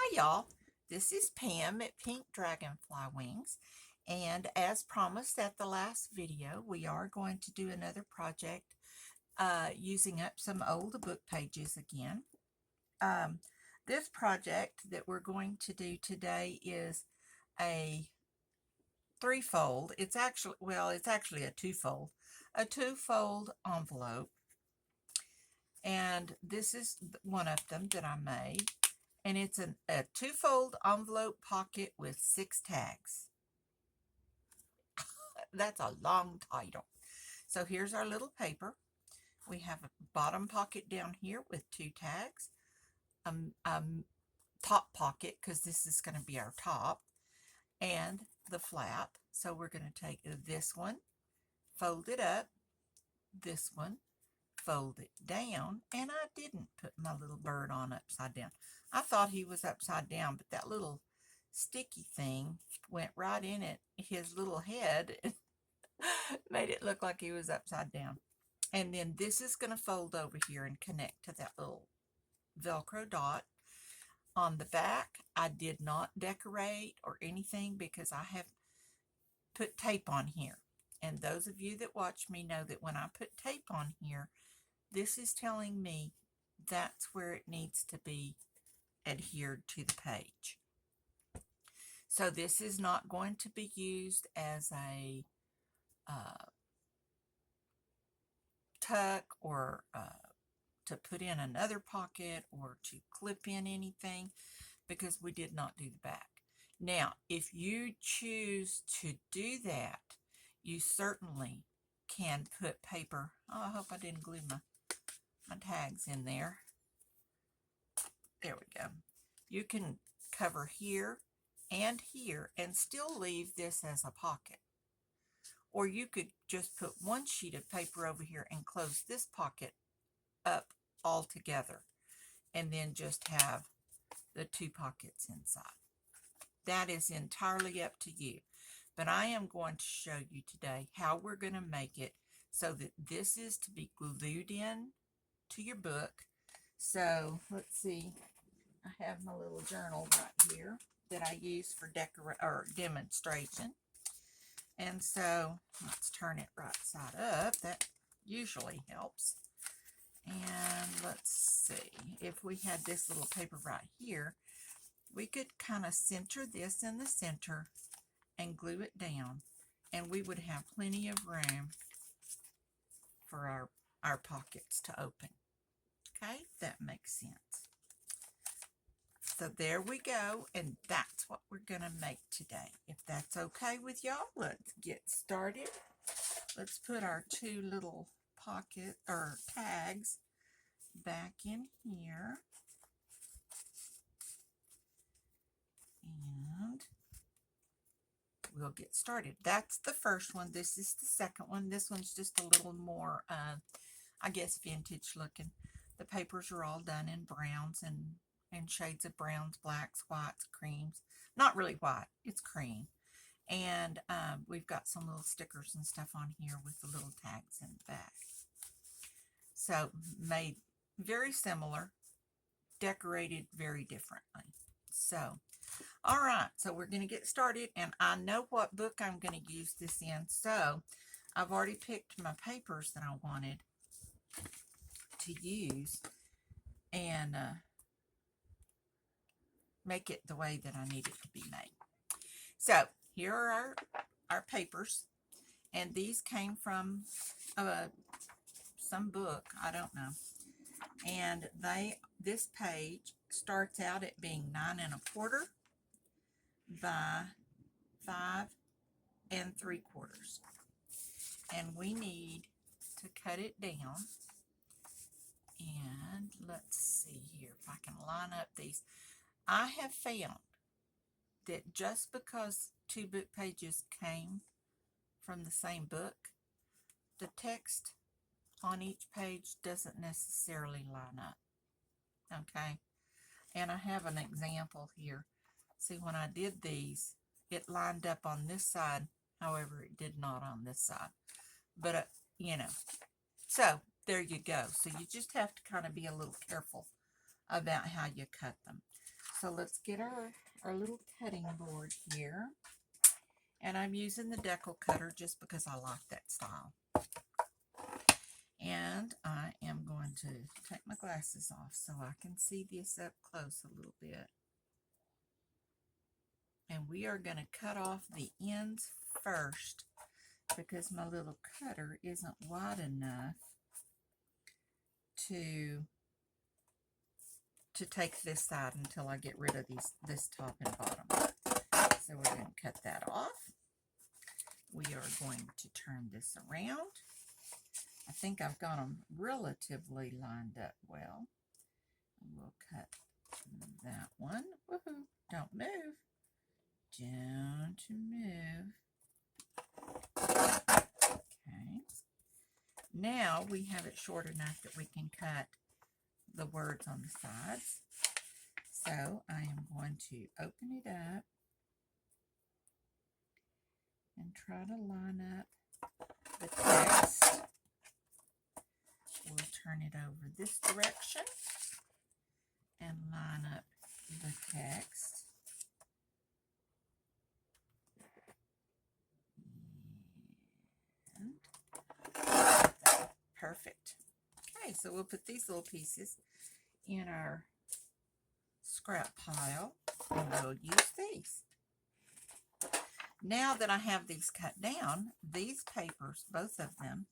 Hi y'all, this is Pam at Pink Dragonfly Wingz, and as promised at the last video, we are going to do another project using up some old book pages again. This project that we're going to do today is a threefold. It's actually a twofold envelope, and this is one of them that I made. And it's a twofold envelope pocket with 6 tags. That's a long title. So here's our little paper. We have a bottom pocket down here with 2 tags, top pocket because this is going to be our top, and the flap. So we're going to take this one, fold it up, this one, fold it down, and I didn't put my little bird on upside down. I thought he was upside down, but that little sticky thing went right in it, his little head, and made it look like he was upside down. And then this is going to fold over here and connect to that little Velcro dot. On the back, I did not decorate or anything because I have put tape on here. And those of you that watch me know that when I put tape on here, this is telling me that's where it needs to be adhered to the page. So this is not going to be used as a tuck or to put in another pocket or to clip in anything because we did not do the back. Now, if you choose to do that, you certainly can put paper. Oh, I hope I didn't glue my tags in there. There we go. You can cover here and here and still leave this as a pocket. Or you could just put one sheet of paper over here and close this pocket up all together and then just have the 2 pockets inside. That is entirely up to you. But I am going to show you today how we're going to make it so that this is to be glued in to your book. So let's see. I have my little journal right here that I use for demonstration. And so let's turn it right side up. That usually helps. And let's see, if we had this little paper right here, we could kind of center this in the center and glue it down, and we would have plenty of room for our pockets to open. Okay, that makes sense. So there we go, and that's what we're going to make today. If that's okay with y'all, let's get started. Let's put our 2 little pocket or tags back in here. And we'll get started. That's the first one. This is the second one. This one's just a little more, I guess, vintage looking. The papers are all done in browns and shades of browns, blacks, whites, creams. Not really white, it's cream. And we've got some little stickers and stuff on here with the little tags in the back. So made very similar, decorated very differently. So, all right, so we're going to get started, and I know what book I'm going to use this in. So I've already picked my papers that I wanted to use and make it the way that I need it to be made. So here are our papers, and these came from some book, I don't know. And this page starts out at being 9 1/4 by 5 3/4. And we need to cut it down. And let's see here if I can line up these. I have found that just because 2 book pages came from the same book, the text on each page doesn't necessarily line up. Okay, and I have an example here. See, when I did these, it lined up on this side, however it did not on this side. But you know, so there you go. So you just have to kind of be a little careful about how you cut them. So let's get our little cutting board here. And I'm using the decal cutter just because I like that style. And I am going to take my glasses off so I can see this up close a little bit. And we are going to cut off the ends first because my little cutter isn't wide enough to take this side until I get rid of this top and bottom. So we're going to cut that off. We are going to turn this around. I think I've got them relatively lined up well. We'll cut that one. Woohoo! Don't move. Don't move. Okay. Now we have it short enough that we can cut the words on the sides. So I am going to open it up and try to line up the text. We'll turn it over this direction and line up the text. And perfect. Okay, so we'll put these little pieces in our scrap pile and we'll use these. Now that I have these cut down, these papers, both of them,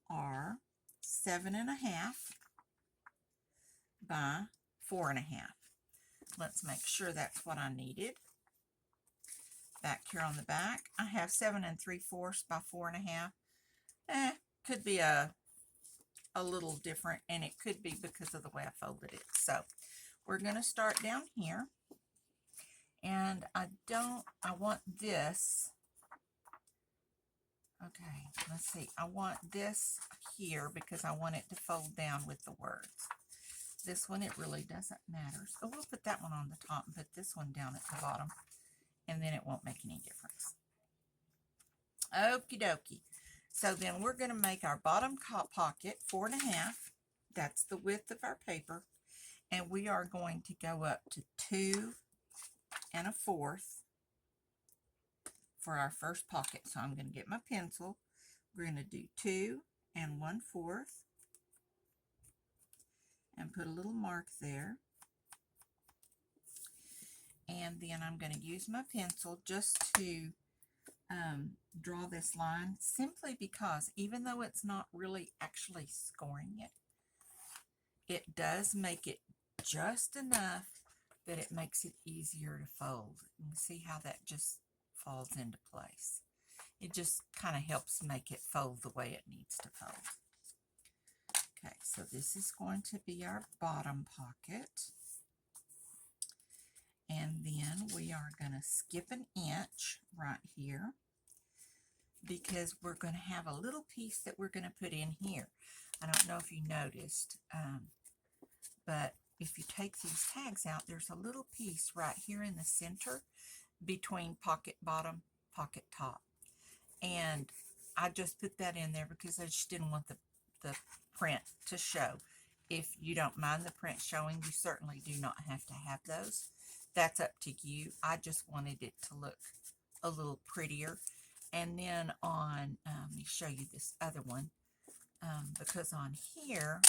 are 7.5 by 4.5. Let's make sure that's what I needed. Back here on the back, I have 7 3/4 by 4.5. Could be a little different, and it could be because of the way I folded it. So we're going to start down here, and I want this. Okay, let's see. I want this here because I want it to fold down with the words. This one, it really doesn't matter. So we'll put that one on the top and put this one down at the bottom, and then it won't make any difference. Okie dokie. So then we're going to make our bottom pocket 4.5. That's the width of our paper. And we are going to go up to 2 1/4 for our first pocket. So I'm going to get my pencil. We're going to do 2 1/4 and put a little mark there. And then I'm going to use my pencil just to draw this line, simply because even though it's not really actually scoring it, it does make it just enough that it makes it easier to fold. You can see how that just falls into place. It just kind of helps make it fold the way it needs to fold. Okay, so this is going to be our bottom pocket. And then we are going to skip an inch right here because we're going to have a little piece that we're going to put in here. I don't know if you noticed, but if you take these tags out, there's a little piece right here in the center between pocket bottom, pocket top. And I just put that in there because I just didn't want the print to show. If you don't mind the print showing, you certainly do not have to have those. That's up to you. I just wanted it to look a little prettier. And then on, let me show you this other one, because on here,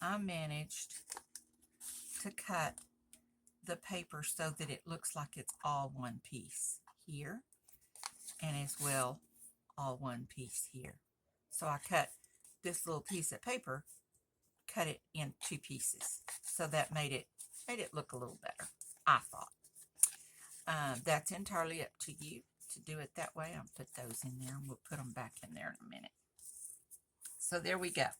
I managed to cut the paper so that it looks like it's all one piece here, and as well all one piece here. So I cut this little piece of paper, cut it in 2 pieces, so that made it look a little better, I thought. That's entirely up to you to do it that way. I'll put those in there, and we'll put them back in there in a minute. So there we go.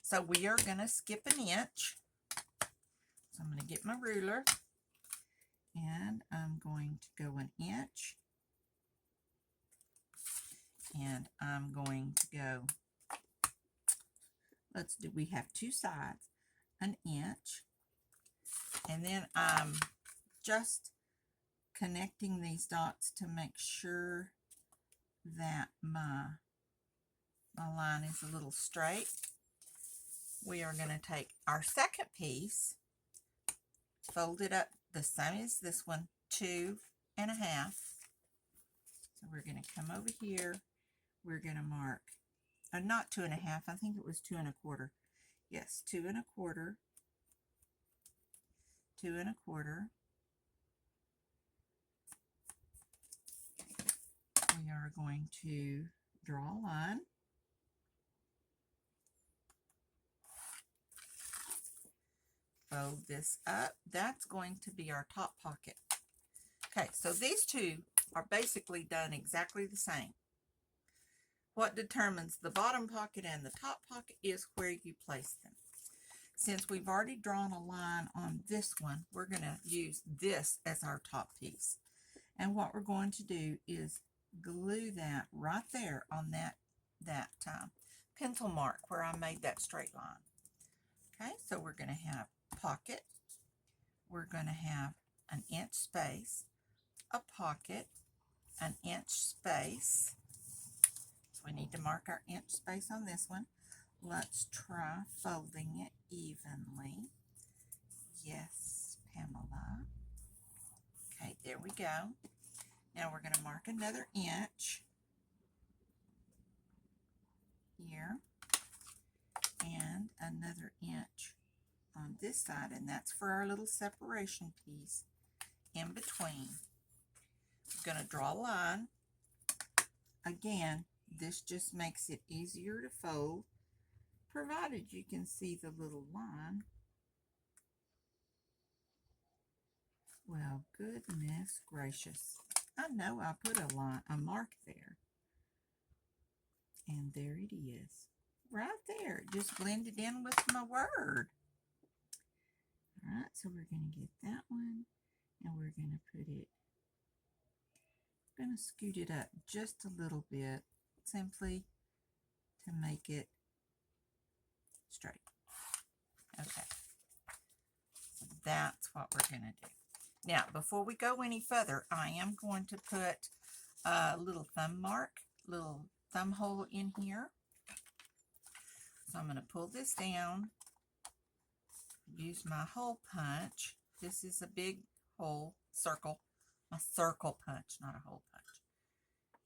So we are going to skip an inch. So I'm going to get my ruler, and I'm going to go 1 inch, and I'm going to go, we have 2 sides, 1 inch, and then I'm just connecting these dots to make sure that my line is a little straight. We are going to take our second piece fold it up the same as this one, 2 1/2. So we're going to come over here. We're going to mark, not 2 1/2. I think it was 2 1/4. Yes, 2 1/4, 2 1/4. We are going to draw a line. Fold this up. That's going to be our top pocket. Okay, so these two are basically done exactly the same. What determines the bottom pocket and the top pocket is where you place them. Since we've already drawn a line on this one, we're going to use this as our top piece. And what we're going to do is glue that right there on that pencil mark where I made that straight line. Okay, so we're going to have pocket. We're going to have an inch space, a pocket, an inch space. So we need to mark our inch space on this one. Let's try folding it evenly. Yes, Pamela. Okay, there we go. Now we're going to mark another inch here and another inch on this side, and that's for our little separation piece in between. I'm going to draw a line. Again, this just makes it easier to fold, provided you can see the little line. Well, goodness gracious. I know I put a mark there. And there it is. Right there. It just blended in with my word. Alright, so we're going to get that one. And we're going to put it, going to scoot it up just a little bit, simply to make it straight. Okay. So that's what we're going to do. Now, before we go any further, I am going to put a little thumb mark, little thumb hole in here. So I'm going to pull this down, use my hole punch. This is a big hole, circle, my circle punch, not a hole punch.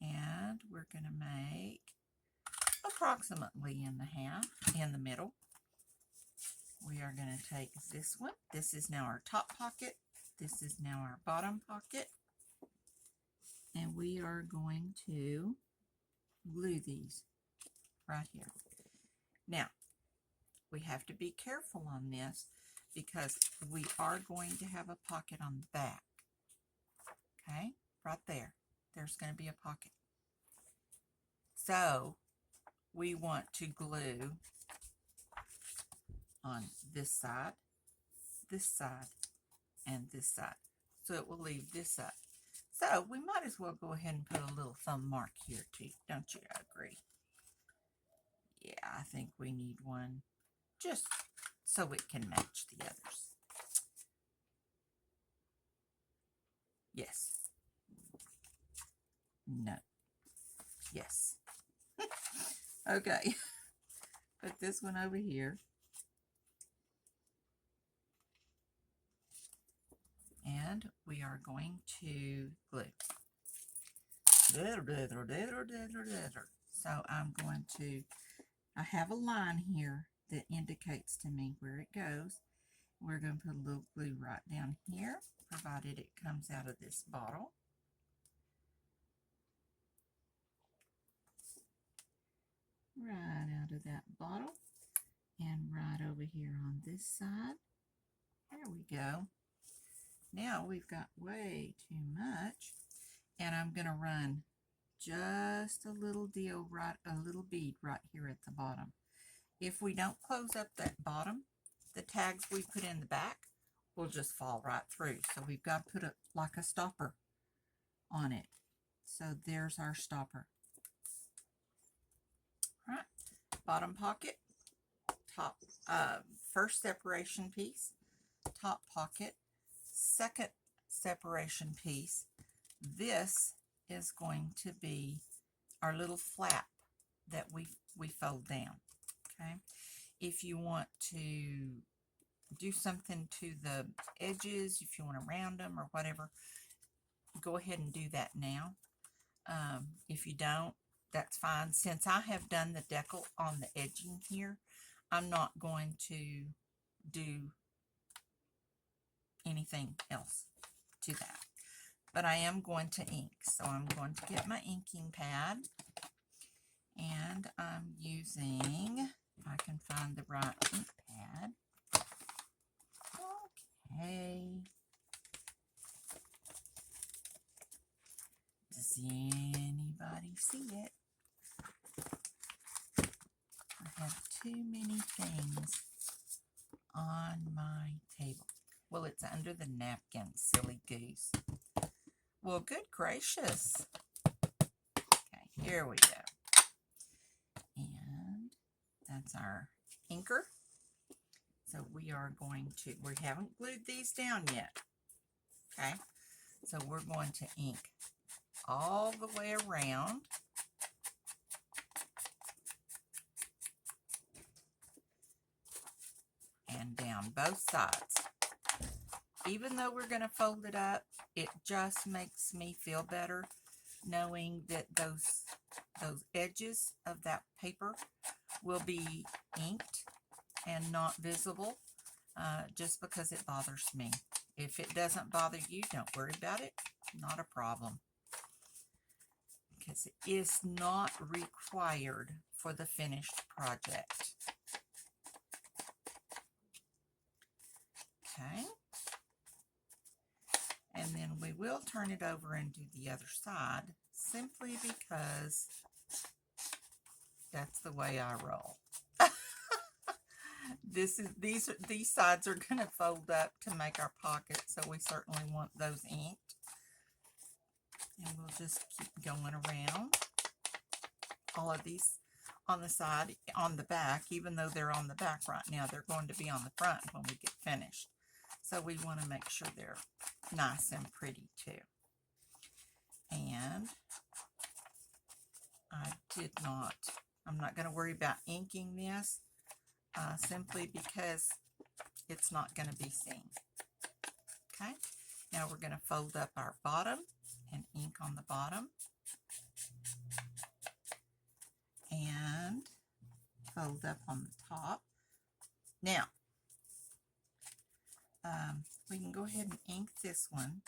And we're going to make approximately in the middle. We are going to take this one. This is now our top pocket. This is now our bottom pocket. And we are going to glue these right here. Now, we have to be careful on this because we are going to have a pocket on the back. Okay, right there. There's going to be a pocket. So, we want to glue on this side, and this side. So it will leave this up. So we might as well go ahead and put a little thumb mark here too. Don't you agree? Yeah, I think we need one just so it can match the others. Yes. No. Yes. Okay. Put this one over here. And we are going to glue. So I'm going to, I have a line here that indicates to me where it goes. We're going to put a little glue right down here, provided it comes out of this bottle. Right out of that bottle. And right over here on this side. There we go. Now we've got way too much, and I'm going to run just a little deal, a little bead right here at the bottom. If we don't close up that bottom, the tags we put in the back will just fall right through. So we've got to put like a stopper on it. So there's our stopper. All right, bottom pocket, top, first separation piece, top pocket, second separation piece. This is going to be our little flap that we fold down. Okay, if you want to do something to the edges, if you want to round them or whatever, go ahead and do that now. If you don't, that's fine. Since I have done the decal on the edging here, I'm not going to do anything else to that. But I am going to ink. So I'm going to get my inking pad, and I'm using, if I can find the right ink pad. Okay. Does anybody see it? I have too many things on my table. Well, it's under the napkin, silly goose. Well, good gracious. Okay, here we go. And that's our inker. So we haven't glued these down yet. Okay, so we're going to ink all the way around. And down both sides. Even though we're going to fold it up, it just makes me feel better knowing that those edges of that paper will be inked and not visible, just because it bothers me. If it doesn't bother you, don't worry about it. Not a problem. Because it is not required for the finished project. Okay. And then we will turn it over and do the other side, simply because that's the way I roll. These sides are going to fold up to make our pocket, so we certainly want those inked. And we'll just keep going around. All of these on the side, on the back, even though they're on the back right now, they're going to be on the front when we get finished. So we want to make sure they're nice and pretty too. And I'm not going to worry about inking this, simply because it's not going to be seen. Okay, now we're going to fold up our bottom and ink on the bottom. And fold up on the top. Now, we can go ahead and ink this one.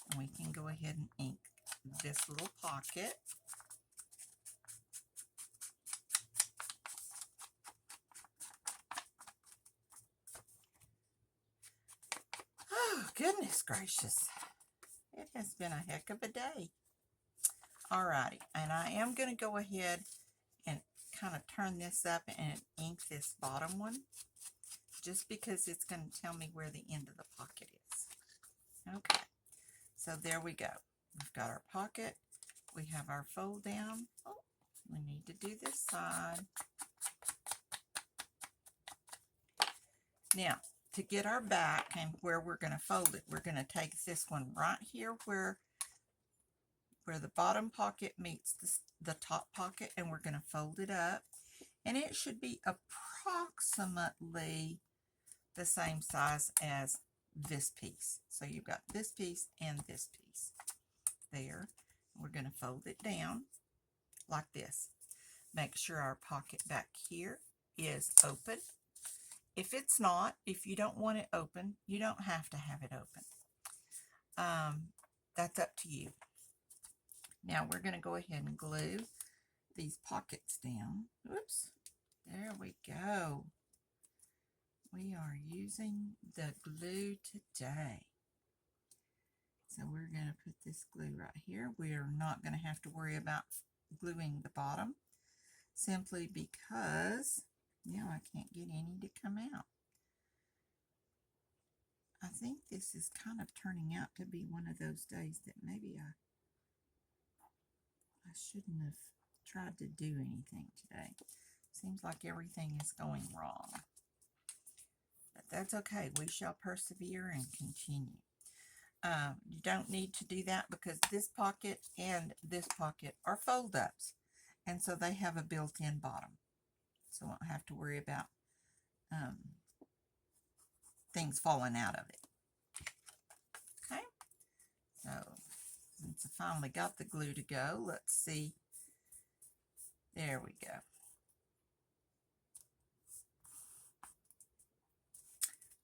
And we can go ahead and ink this little pocket. Oh, goodness gracious. It has been a heck of a day. Alrighty, and I am going to go ahead and kind of turn this up and ink this bottom one, just because it's going to tell me where the end of the pocket is. Okay, so there we go. We've got our pocket. We have our fold down. Oh, we need to do this side. Now, to get our back and where we're going to fold it, we're going to take this one right here where the bottom pocket meets the top pocket, and we're going to fold it up. And it should be approximately the same size as this piece. So you've got this piece and this piece there. We're going to fold it down like this. Make sure our pocket back here is open. If it's not, if you don't want it open, you don't have to have it open. That's up to you. Now we're going to go ahead and glue these pockets down. Oops, there we go. We are using the glue today. So we're going to put this glue right here. We are not going to have to worry about gluing the bottom, simply because now I can't get any to come out. I think this is kind of turning out to be one of those days that maybe I shouldn't have tried to do anything today. Seems like everything is going wrong. But that's okay. We shall persevere and continue. You don't need to do that because this pocket and this pocket are fold-ups. And so they have a built-in bottom. So I won't have to worry about things falling out of it. Okay, so since I finally got the glue to go, let's see. There we go.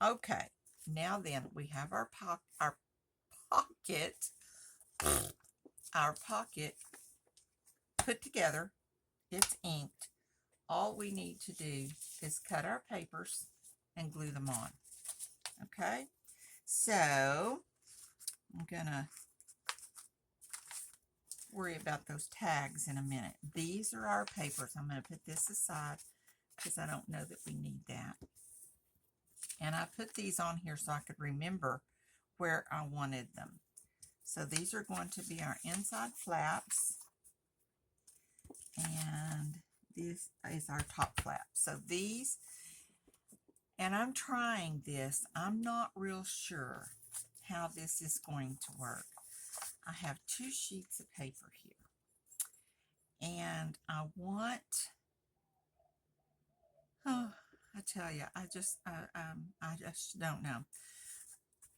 Okay, now then we have our pocket put together. It's inked. All we need to do is cut our papers and glue them on. Okay, so I'm gonna worry about those tags in a minute. These are our papers. I'm going to put this aside because I don't know that we need that. And I put these on here so I could remember where I wanted them. So these are going to be our inside flaps, and this is our top flap. So these, and I'm trying this. I'm not real sure how this is going to work. I have 2 sheets of paper here, and I tell you, I just don't know.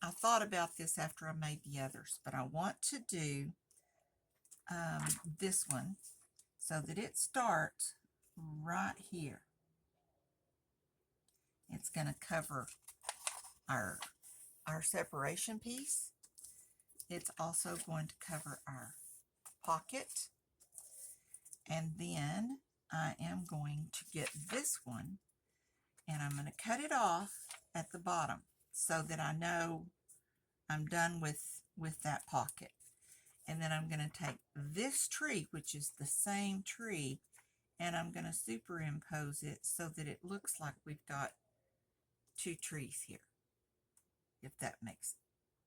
I thought about this after I made the others, but I want to do this one so that it starts right here. It's going to cover our separation piece. It's also going to cover our pocket. And then I am going to get this one, and I'm going to cut it off at the bottom so that I know I'm done with that pocket. And then I'm going to take this tree, which is the same tree, and I'm going to superimpose it so that it looks like we've got 2 trees here, if that makes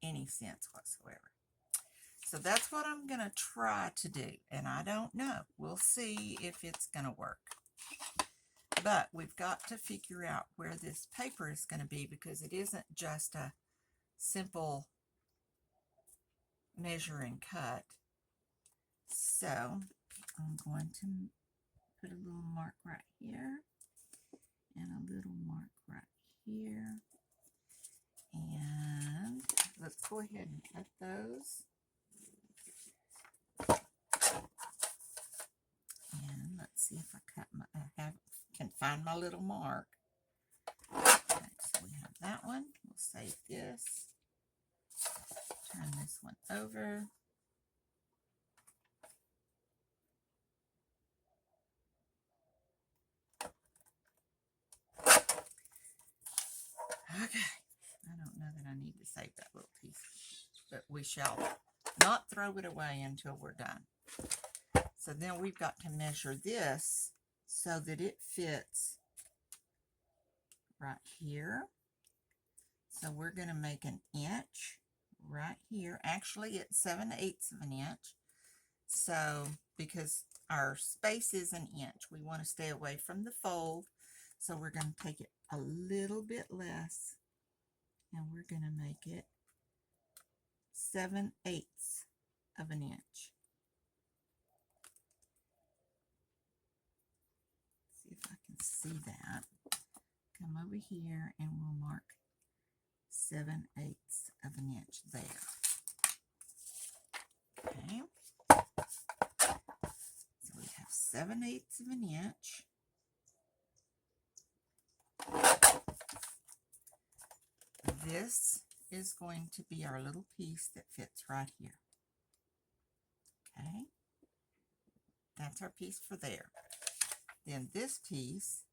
any sense whatsoever. So that's what I'm going to try to do, and I don't know. We'll see if it's going to work. But we've got to figure out where this paper is going to be, because it isn't just a simple measure and cut. So I'm going to put a little mark right here and a little mark right here. And let's go ahead and cut those. And let's see if can find my little mark. Okay, so we have that one. We'll save this. Turn this one over. Okay, I don't know that I need to save that little piece, but we shall not throw it away until we're done. So then we've got to measure this so that it fits right here. So we're going to make an inch right here. Actually, it's 7/8 of an inch. So because our space is an inch, we want to stay away from the fold. So we're going to take it a little bit less, and we're going to make it 7/8 of an inch. See if I can see that. Come over here and we'll mark 7/8 of an inch there. Okay. So we have 7/8 of an inch. This is going to be our little piece that fits right here. Okay. That's our piece for there. Then this piece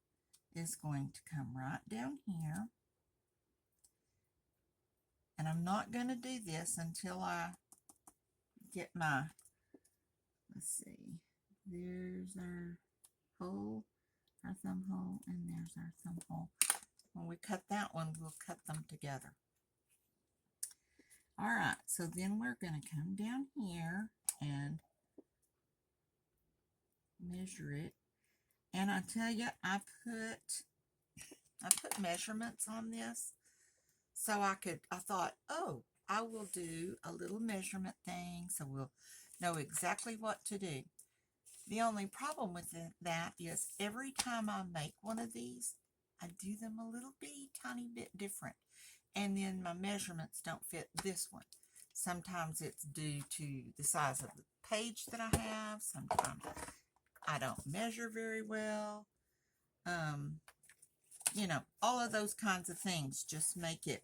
is going to come right down here. And I'm not going to do this until I get my, let's see, there's our hole, our thumb hole, and there's our thumb hole. When we cut that one, we'll cut them together. All right, so then we're going to come down here and measure it. And I tell you, I put measurements on this so I thought, oh, I will do a little measurement thing so we'll know exactly what to do. The only problem with that is every time I make one of these, I do them a little bitty tiny bit different. And then my measurements don't fit this one. Sometimes it's due to the size of the page that I have. Sometimes I don't measure very well. You know, all of those kinds of things just make it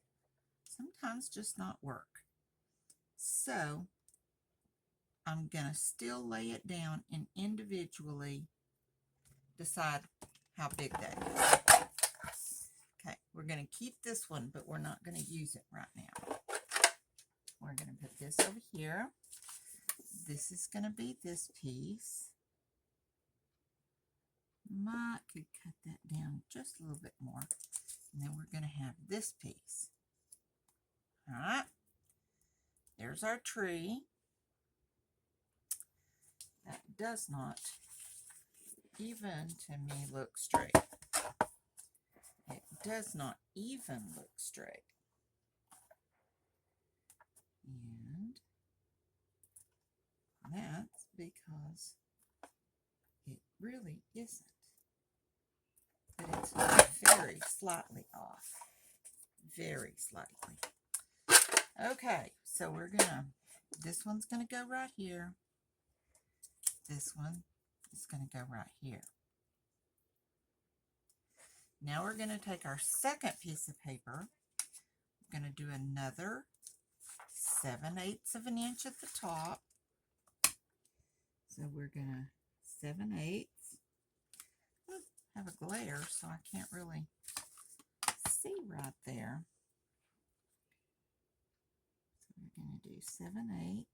sometimes just not work. So I'm going to still lay it down and individually decide how big that is. Okay, we're going to keep this one, but we're not going to use it right now. We're going to put this over here. This is going to be this piece. Could cut that down just a little bit more. And then we're going to have this piece. All right. There's our tree. That does not even to me look straight. It does not even look straight. And that's because it really isn't. But it's very slightly off. Very slightly. Okay, so we're gonna, this one's gonna go right here. This one is gonna go right here. Now we're gonna take our second piece of paper. We're gonna do another 7/8 of an inch at the top. So we're gonna 7/8. I have a glare, so I can't really see right there. So we're gonna do 7/8.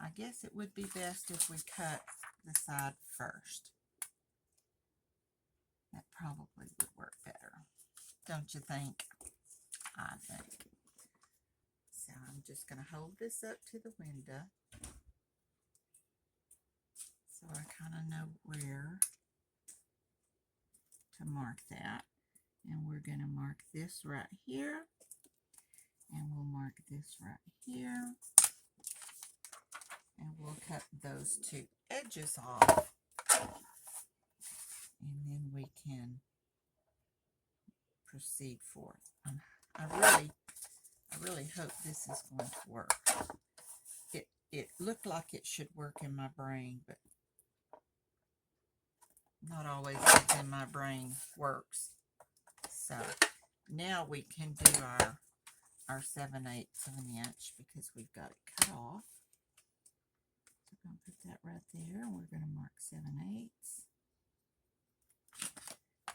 I guess it would be best if we cut the side first. That probably would work better. Don't you think? I think. So I'm just going to hold this up to the window so I kind of know where to mark that. And we're going to mark this right here. And we'll mark this right here. And we'll cut those two edges off. And then we can proceed forth. I really hope this is going to work. It looked like it should work in my brain, but not always what's in my brain works. So now we can do our 7/8 of an inch because we've got it cut off. So I'm going to put that right there, and we're going to mark 7/8.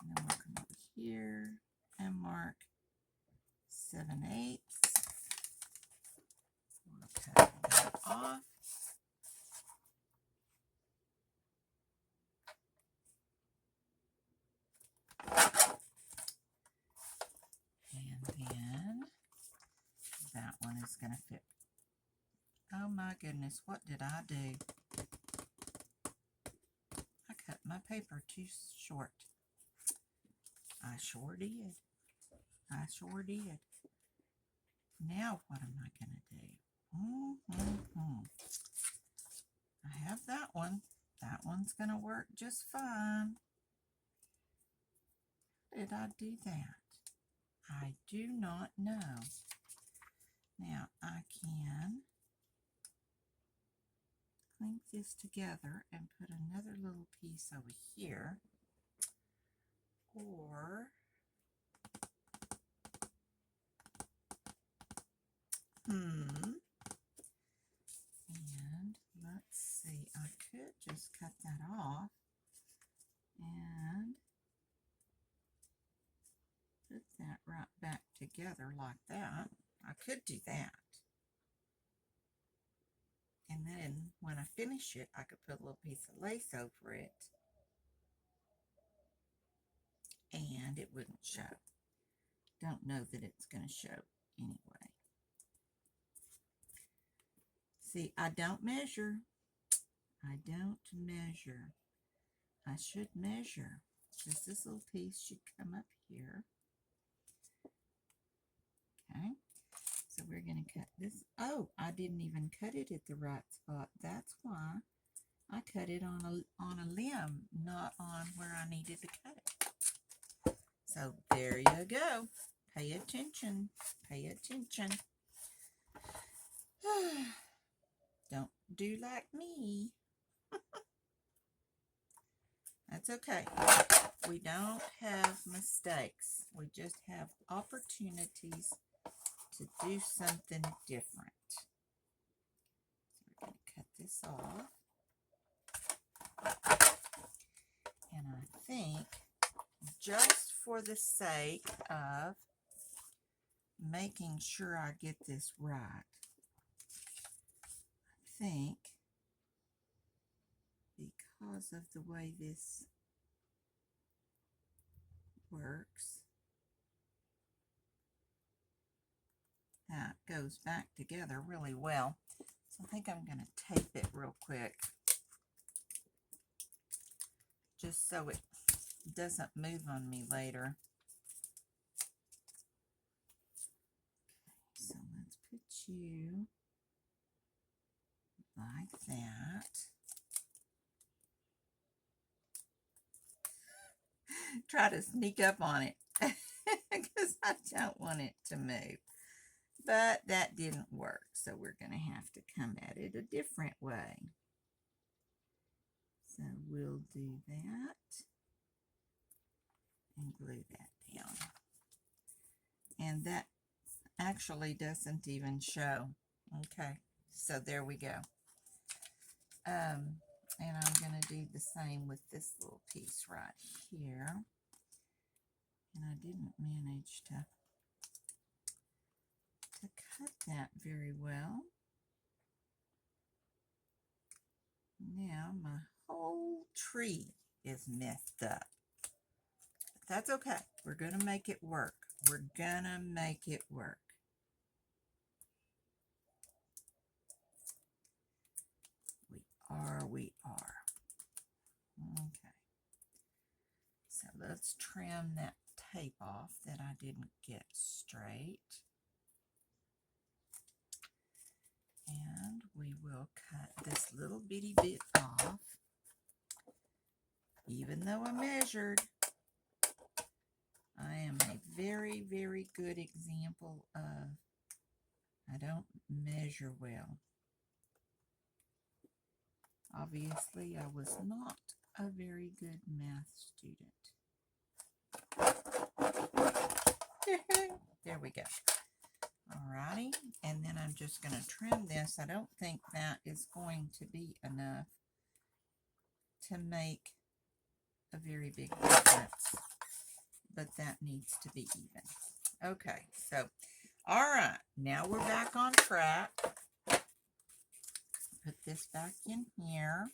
And then we'll come over here and mark 7/8. We'll cut that off. And then that one is going to fit. Oh my goodness, what did I do? I cut my paper too short. I sure did. I sure did. Now what am I going to do? I have that one. That one's going to work just fine. How did I do that? I do not know. Now I can clink this together and put another little piece over here. Or and let's see, I could just cut that off and put that right back together like that. I could do that. And then when I finish it, I could put a little piece of lace over it and it wouldn't show. Don't know that it's going to show anyway. See, I don't measure. I don't measure. I should measure. Just this little piece should come up here. Okay. So we're going to cut this. Oh, I didn't even cut it at the right spot. That's why I cut it on a limb, not on where I needed to cut it. So there you go. Pay attention. Pay attention. Don't do like me. That's okay. We don't have mistakes. We just have opportunities to do something different. So we're going to cut this off. And I think, just for the sake of making sure I get this right, I think, because of the way this works, that goes back together really well. So I think I'm going to tape it real quick, just so it doesn't move on me later. So let's put you like that. Try to sneak up on it because I don't want it to move. But that didn't work, so we're going to have to come at it a different way. So we'll do that and glue that down. And that actually doesn't even show. Okay, so there we go. And I'm going to do the same with this little piece right here. And I didn't manage to cut that very well. Now my whole tree is messed up. But that's okay. We're going to make it work. We're going to make it work. We are. Okay. So let's trim that tape off that I didn't get straight. And we will cut this little bitty bit off. Even though I measured, I am a very, very good example of I don't measure well. Obviously, I was not a very good math student. There we go. Alrighty, and then I'm just going to trim this. I don't think that is going to be enough to make a very big difference, but that needs to be even. Okay, so, alright, now we're back on track. Put this back in here.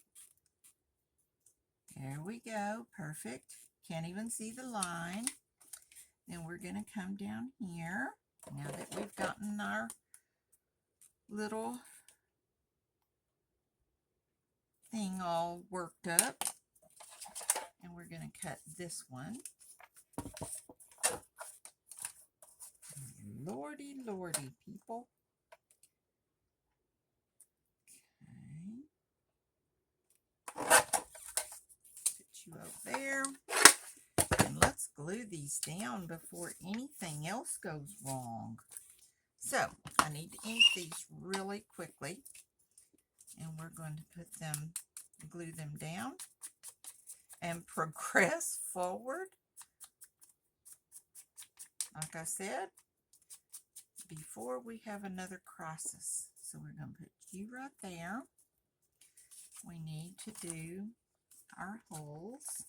There we go. Perfect. Can't even see the line. Then we're going to come down here. Now that we've gotten our little thing all worked up. And we're going to cut this one. Lordy, lordy, people. You up there, and let's glue these down before anything else goes wrong. So I need to ink these really quickly, and we're going to put them, glue them down and progress forward. Like I said, before we have another crisis. So we're going to put you right there. We need to do our holes.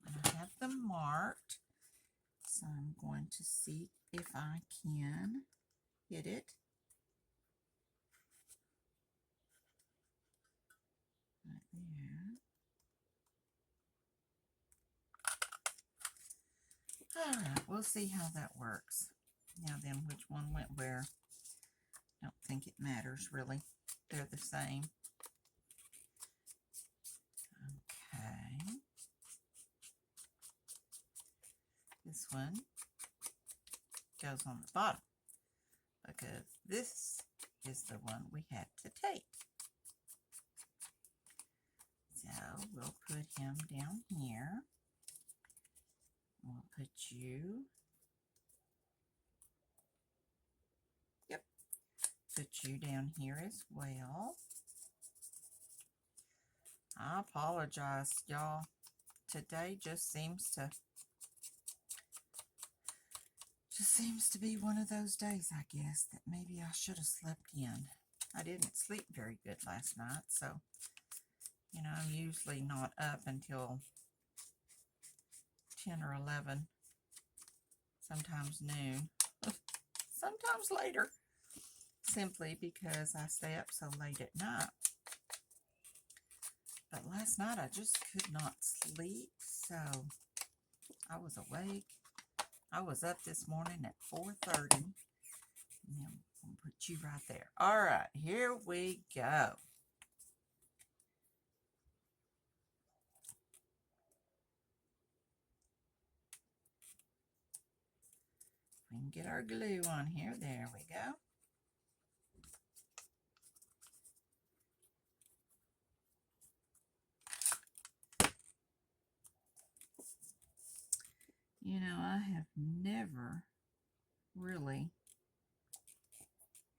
I have them marked, so I'm going to see if I can hit it. Right there. Alright, we'll see how that works. Now then, which one went where? I don't think it matters really. They're the same. Okay. This one goes on the bottom, because this is the one we had to tape. So we'll put him down here. We'll put you, put you down here as well. I apologize, y'all. Today just seems to be one of those days, I guess, that maybe I should have slept in. I didn't sleep very good last night, so, you know, I'm usually not up until 10 or 11, sometimes noon, sometimes later, simply because I stay up so late at night. But last night I just could not sleep, so I was awake. I was up this morning at 4:30. And then we'll put you right there. All right, here we go. We can get our glue on here. There we go. You know, I have never really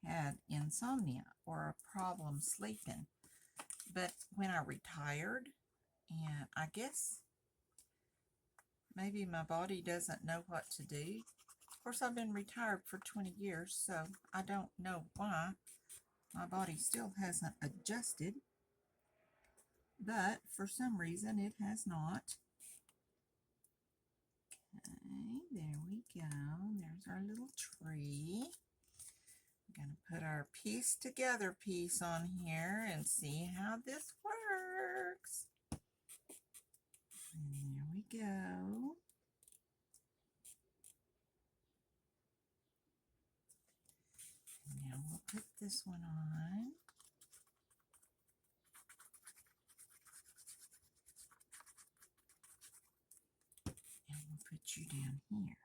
had insomnia or a problem sleeping. But when I retired, and I guess maybe my body doesn't know what to do. Of course, I've been retired for 20 years, so I don't know why my body still hasn't adjusted. But for some reason, it has not. Okay, there we go. There's our little tree. I'm going to put our piece together piece on here and see how this works. And there we go. And now we'll put this one on. And we'll put you down here.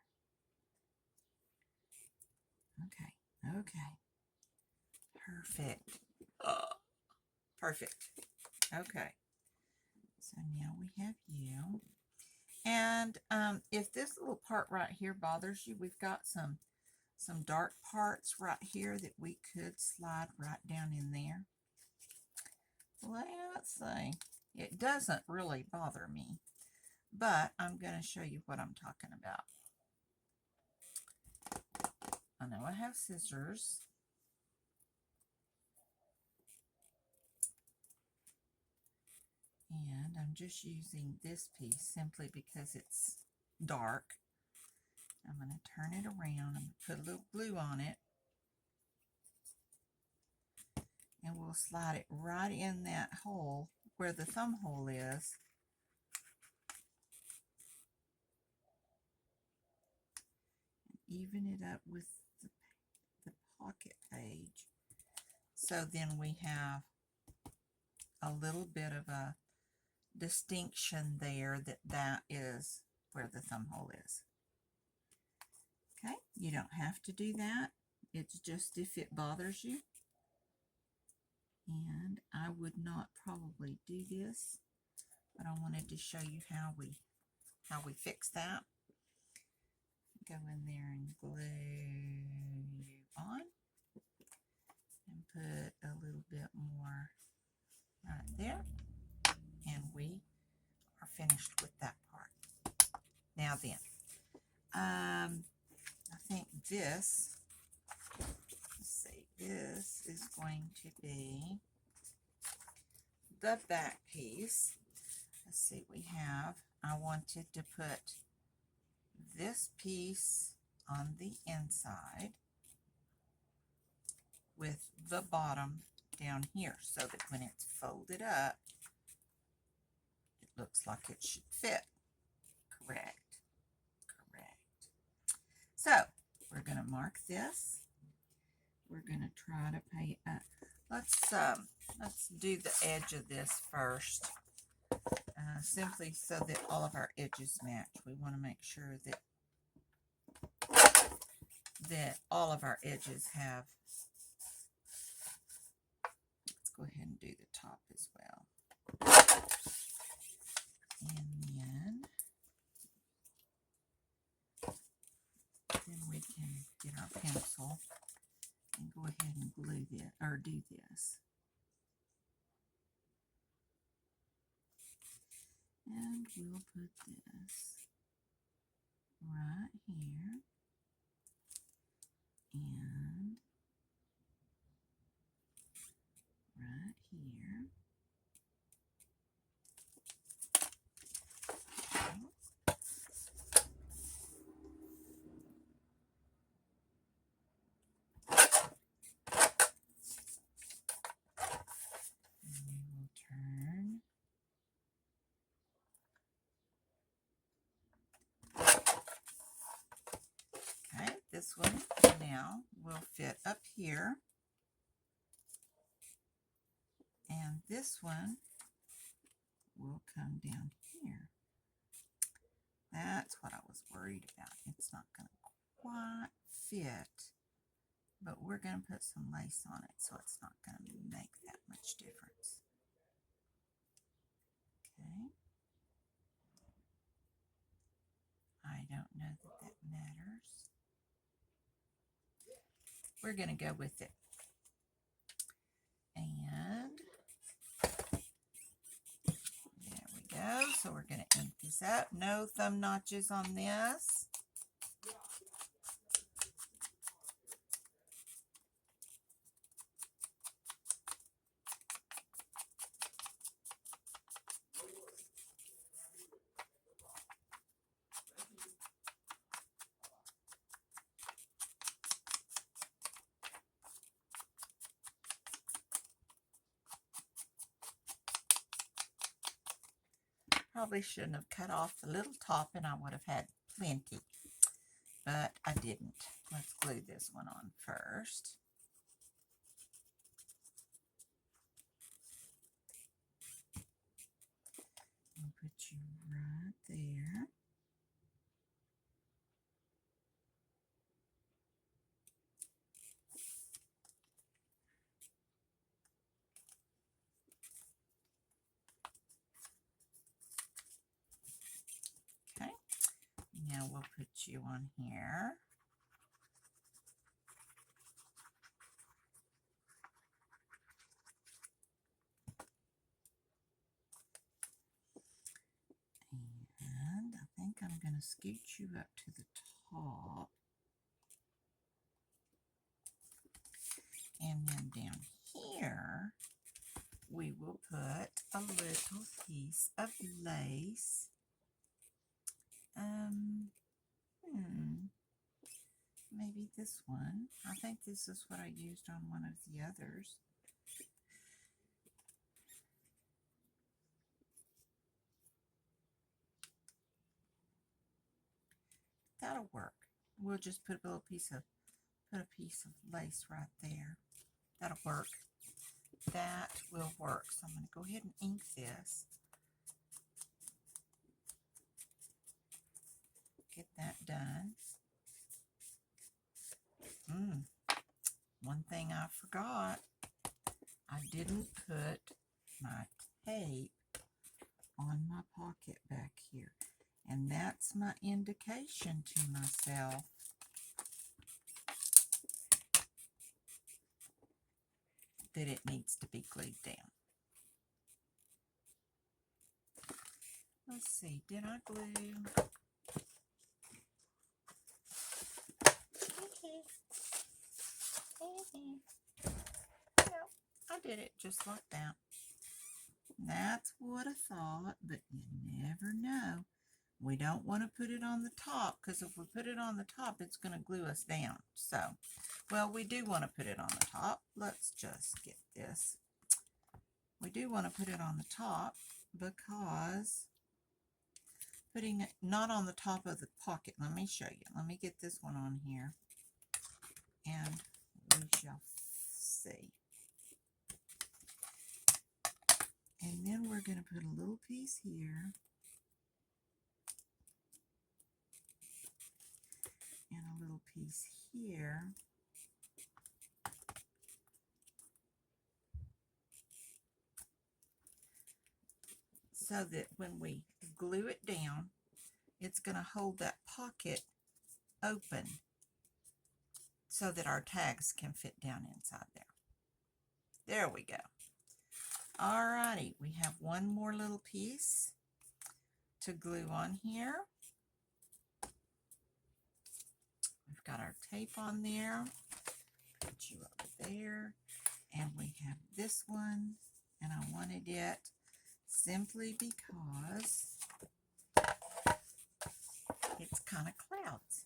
Okay. Perfect. Perfect. Okay. So now we have you. And if this little part right here bothers you, we've got some dark parts right here that we could slide right down in there. Let's see. It doesn't really bother me, but I'm going to show you what I'm talking about. I know I have scissors. And I'm just using this piece simply because it's dark. I'm going to turn it around and put a little glue on it. And we'll slide it right in that hole where the thumb hole is. And even it up with the pocket page. So then we have a little bit of a distinction there that is where the thumb hole is. Okay, you don't have to do that. It's just if it bothers you. And I would not probably do this, but I wanted to show you how we fix that. Go in there and glue you on and put a little bit more right there, and we are finished with that part. Now then, I think this, let's see, this is going to be the back piece. Let's see, I wanted to put this piece on the inside with the bottom down here so that when it's folded up, it looks like it should fit. Correct. So we're going to mark this. We're going to try to pay up. Let's do the edge of this first, simply so that all of our edges match. We want to make sure that that all of our edges have. Let's go ahead and do the top as well. And then we can get our pencil and go ahead and glue this, or do this. And we'll put this right here and right here. And we will turn. Okay, this one now will fit up here. And this one will come down here. That's what I was worried about. It's not going to quite fit, but we're going to put some lace on it, so it's not going to make that much difference. Okay. I don't know that that matters. We're going to go with it. And there we go. So we're going to ink this up. No thumb notches on this. Probably shouldn't have cut off the little top and I would have had plenty, but I didn't. Let's glue this one on first. And put you right there. Okay, now we'll put you on here. And I think I'm going to scoot you up to the top. And then down here, we will put a little piece of lace. Maybe this one. I think this is what I used on one of the others. That'll work. We'll just put a little piece of lace right there. That'll work. That will work. So I'm going to go ahead and ink this. Get that done. One thing I forgot. I didn't put my tape on my pocket back here. And that's my indication to myself that it needs to be glued down. Let's see, did I glue? No, I did it just like that. That's what I thought, but you never know. We don't want to put it on the top, because if we put it on the top, it's going to glue us down. So, well, we do want to put it on the top. Let's just get this. We do want to put it on the top because putting it not on the top of the pocket. Let me show you. Let me get this one on here, and we shall see. And then we're going to put a little piece here and a little piece here. So that when we glue it down, it's going to hold that pocket open so that our tags can fit down inside there. There we go. Alrighty, we have one more little piece to glue on here. We've got our tape on there. Put you over there. And we have this one, and I wanted it simply because it's kind of clouds.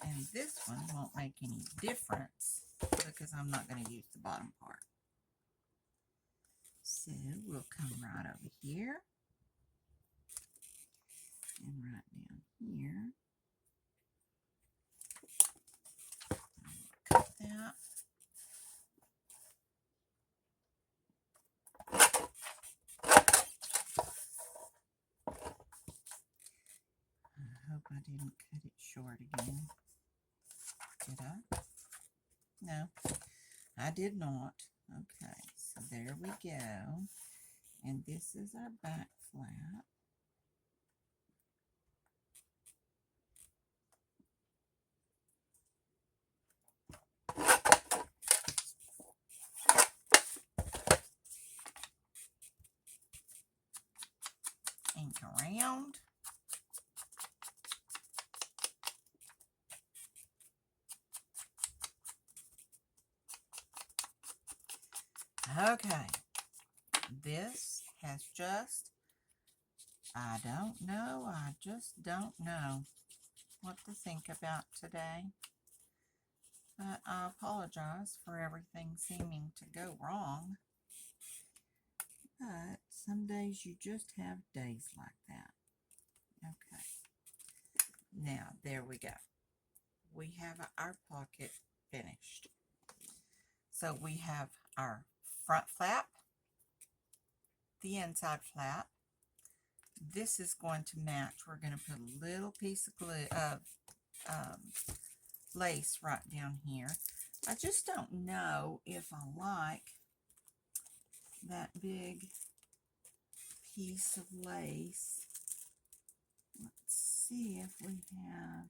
And this one won't make any difference because I'm not going to use the bottom part. So we'll come right over here and right down here. Cut that. I hope I didn't cut it short again. Did I? No, I did not. Okay, so there we go. And this is our back flap. Ink around. Okay, this has just, I don't know, I just don't know what to think about today. But I apologize for everything seeming to go wrong. But some days you just have days like that. Okay, now there we go. We have our pocket finished. So we have our front flap, the inside flap. This is going to match. We're going to put a little piece of glue, lace right down here. I just don't know if I like that big piece of lace. Let's see if we have,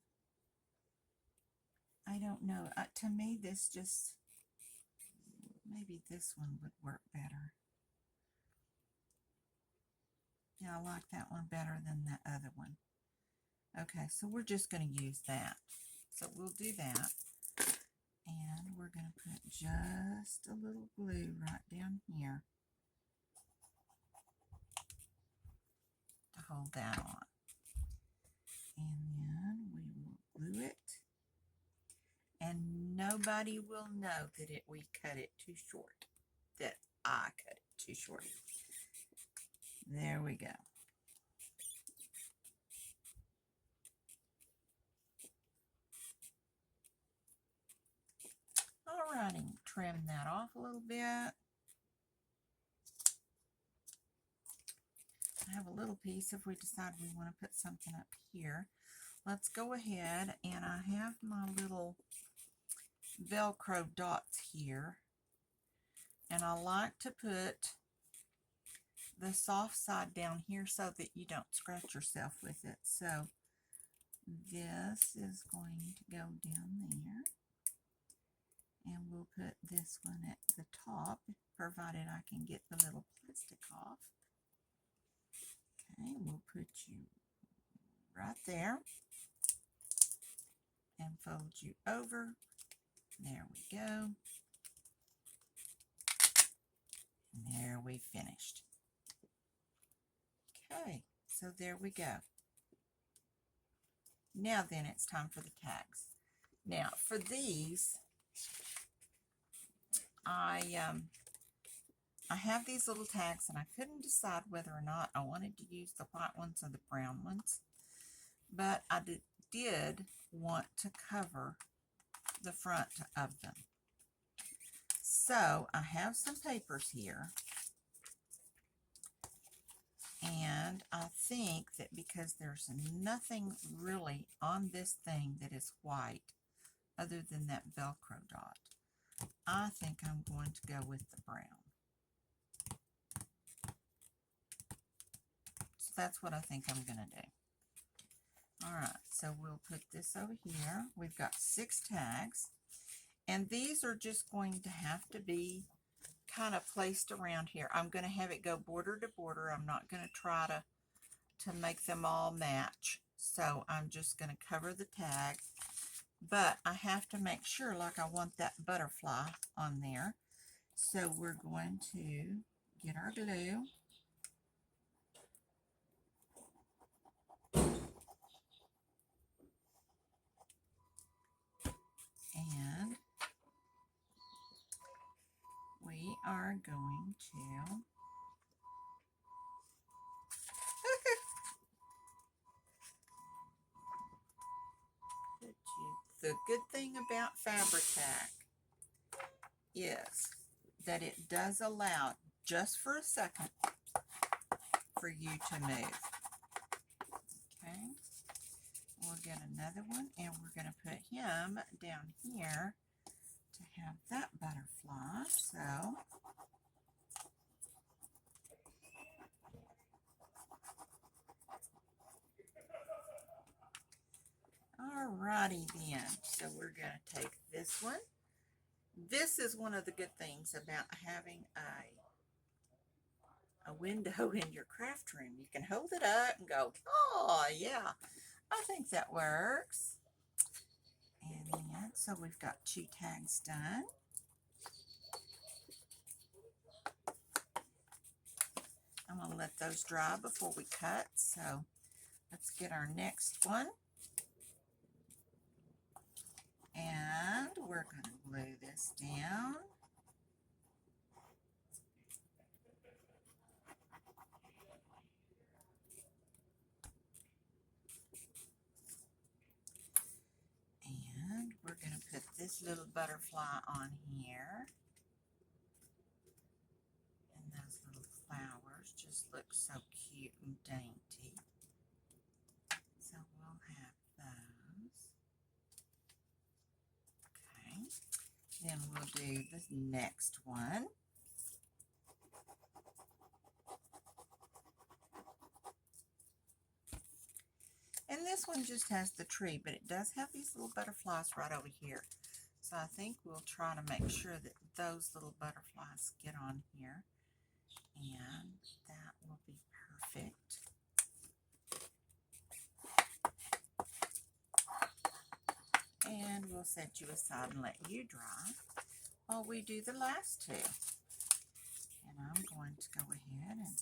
I don't know. To me, this just, maybe this one would work better. Yeah, I like that one better than that other one. Okay, so we're just going to use that. So we'll do that. And we're going to put just a little glue right down here to hold that on. And then we will glue it. And nobody will know that we cut it too short, that I cut it too short. There we go. Alrighty, trim that off a little bit. I have a little piece if we decide we want to put something up here. Let's go ahead, and I have my little Velcro dots here, and I like to put the soft side down here so that you don't scratch yourself with it. So this is going to go down there, and we'll put this one at the top, provided I can get the little plastic off. Okay, we'll put you right there and fold you over. There we go. And there we finished. Okay, so there we go. Now then, it's time for the tags. Now for these, I have these little tags, and I couldn't decide whether or not I wanted to use the white ones or the brown ones, but I did want to cover the front of them. So I have some papers here, And I think that because there's nothing really on this thing that is white other than that Velcro dot, I think I'm going to go with the brown. So that's what I think I'm going to do. All right, so we'll put this over here. We've got 6 tags, and these are just going to have to be kind of placed around here. I'm going to have it go border to border. I'm not going to try to make them all match. So I'm just going to cover the tag, but I have to make sure, like I want that butterfly on there. So we're going to get our glue. And we are going to the good thing about Fabri-Tac is that it does allow, just for a second, for you to move. Okay, we'll get another one, and we're going to put him down here to have that butterfly. So alrighty then, so we're going to take this one. This is one of the good things about having a window in your craft room. You can hold it up and go, oh yeah, I think that works. And then, so we've got 2 tags done. I'm going to let those dry before we cut, so let's get our next one. And we're going to glue this down. And we're going to put this little butterfly on here. And those little flowers just look so cute and dainty. So we'll have those. Okay. Then we'll do the next one. And this one just has the tree, but it does have these little butterflies right over here. So I think we'll try to make sure that those little butterflies get on here. And that will be perfect. And we'll set you aside and let you dry while we do the last 2. And I'm going to go ahead and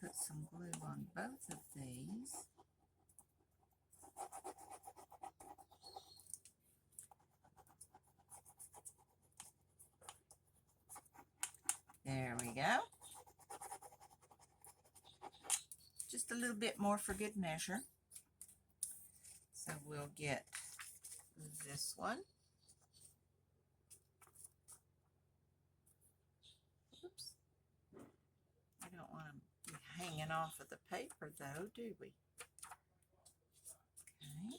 put some glue on both of these. There we go. Just a little bit more for good measure. So we'll get this one. Oops. I don't want to be hanging off of the paper though, do we? Okay.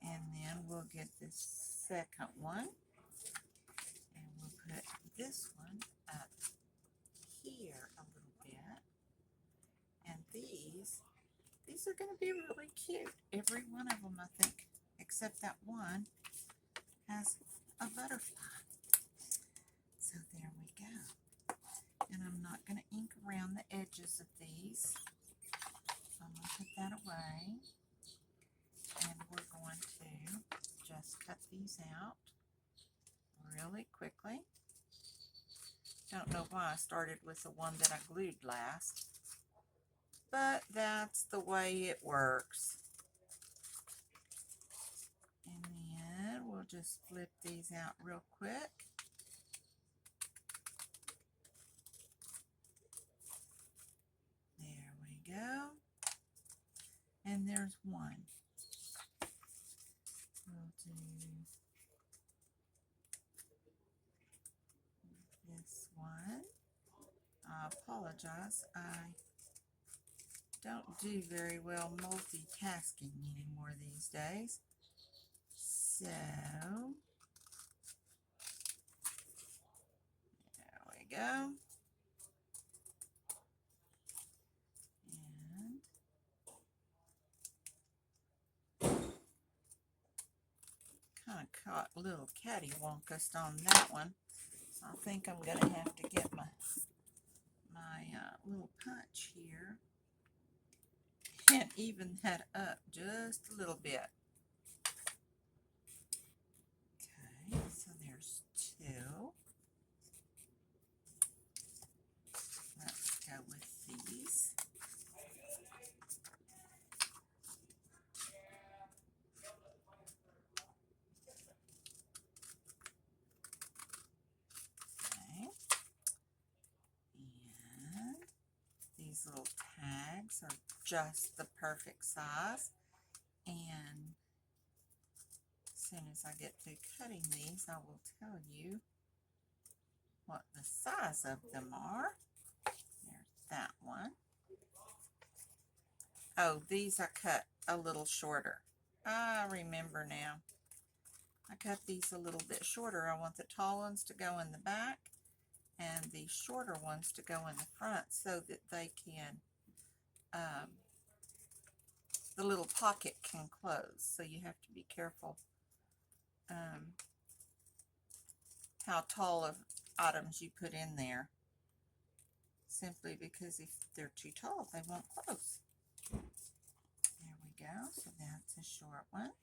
And then we'll get this second one. And we'll put this one up here a little bit. And these are going to be really cute. Every one of them, I think, except that one, has a butterfly. So there we go. And I'm not going to ink around the edges of these. So I'm going to put that away. And we're going to just cut these out really quickly. Don't know why I started with the one that I glued last, but that's the way it works. And then we'll just flip these out real quick. There we go. And there's one. We'll do this one. I apologize. I don't do very well multitasking anymore these days. So, there we go. Kind of caught a little cattywampus on that one. So I think I'm going to have to get my little punch here and even that up just a little bit. Okay, so there's two. Let's go with these. These little tags are just the perfect size, and as soon as I get through cutting these, I will tell you what the size of them are. There's that one. Oh, these I cut a little shorter. I remember now. I cut these a little bit shorter. I want the tall ones to go in the back and the shorter ones to go in the front so that they can, the little pocket can close. So you have to be careful how tall of items you put in there, simply because if they're too tall, they won't close. There we go. So that's a short one.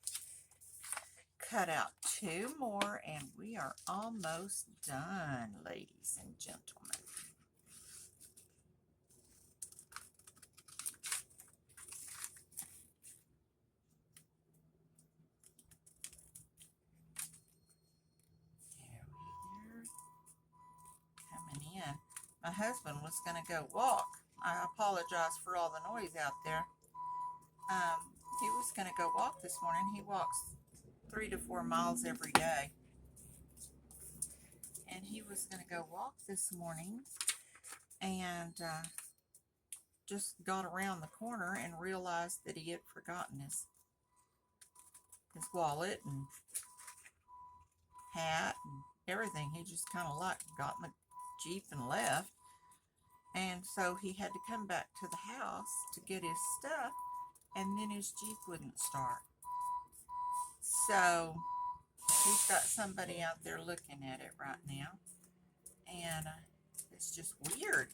Cut out two more and we are almost done, ladies and gentlemen. There we are. Coming in. My husband was going to go walk. I apologize for all the noise out there. He was going to go walk this morning. He walks 3 to 4 miles every day. And he was going to go walk this morning and just got around the corner and realized that he had forgotten his wallet and hat and everything. He just kind of like got in the Jeep and left. And so he had to come back to the house to get his stuff, and then his Jeep wouldn't start. So he's got somebody out there looking at it right now, and it's just weird.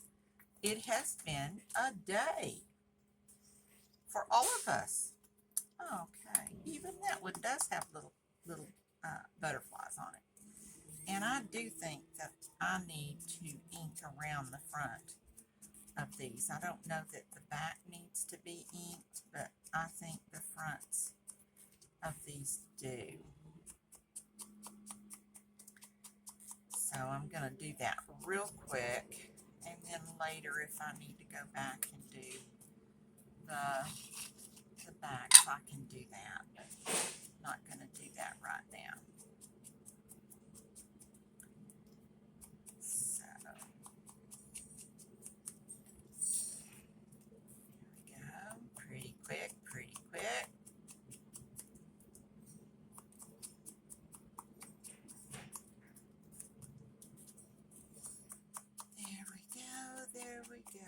It has been a day for all of us. Okay, even that one does have little butterflies on it. And I do think that I need to ink around the front of these. I don't know that the back needs to be inked, but I think the fronts of these do. So I'm going to do that real quick, and then later if I need to go back and do the backs, I can do that, but I'm not going to do that right now. So there we go. Pretty quick, pretty quick. There we go, there we go.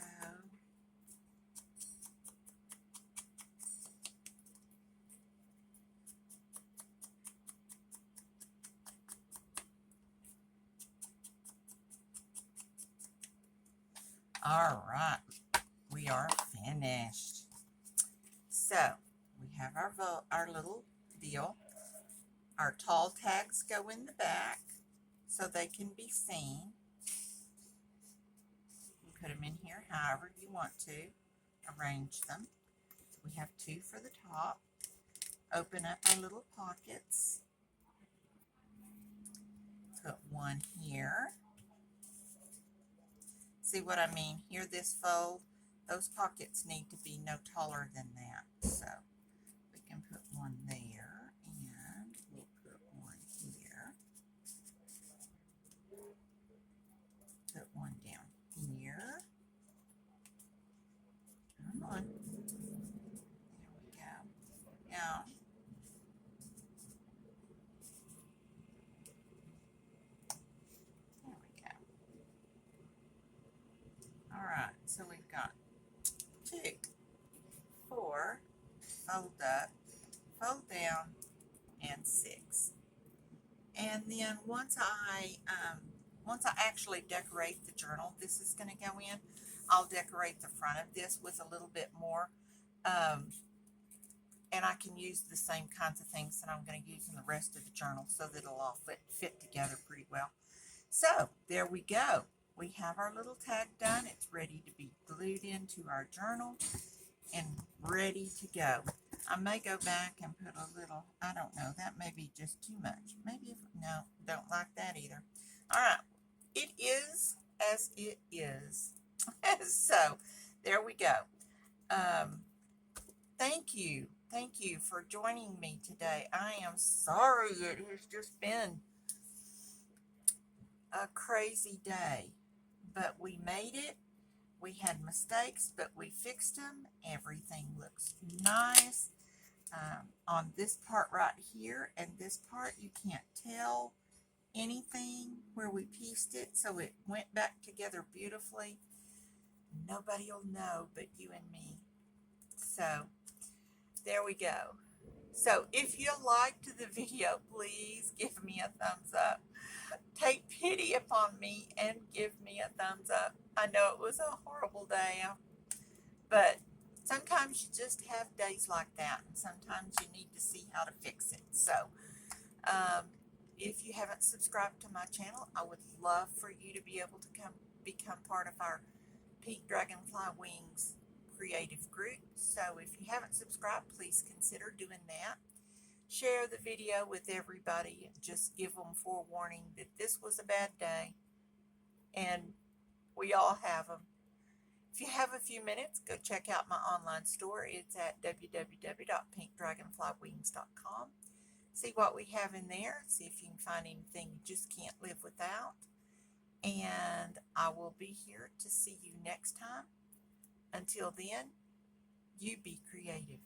All right, we are finished. So we have our little deal. Our tall tags go in the back so they can be seen. You put them in here however you want to arrange them. We have two for the top. Open up our little pockets. Put one here. See what I mean? Here, this fold, those pockets need to be no taller than that. So we can put one there, and we'll put one here. Put one down here. fold up, fold down, and 6. And then once I actually decorate the journal this is going to go in, I'll decorate the front of this with a little bit more. And I can use the same kinds of things that I'm going to use in the rest of the journal so that it'll all fit together pretty well. So there we go. We have our little tag done. It's ready to be glued into our journal and ready to go. I may go back and put a little, I don't know, that may be just too much. Maybe if, no, don't like that either. All right, it is as it is. So there we go. Thank you for joining me today. I am sorry it has just been a crazy day, but we made it. We had mistakes, but we fixed them. Everything looks nice. On this part right here and this part, you can't tell anything where we pieced it, so it went back together beautifully. Nobody will know but you and me. So there we go. So if you liked the video, please give me a thumbs up. Take pity upon me and give me a thumbs up. I know it was a horrible day, but sometimes you just have days like that, and sometimes you need to see how to fix it. So if you haven't subscribed to my channel, I would love for you to be able to become part of our Pink Dragonfly Wingz creative group. So if you haven't subscribed, please consider doing that. Share the video with everybody. Just give them forewarning that this was a bad day, and we all have them. If you have a few minutes, go check out my online store. It's at www.pinkdragonflywingz.com. See what we have in there. See if you can find anything you just can't live without. And I will be here to see you next time. Until then, you be creative.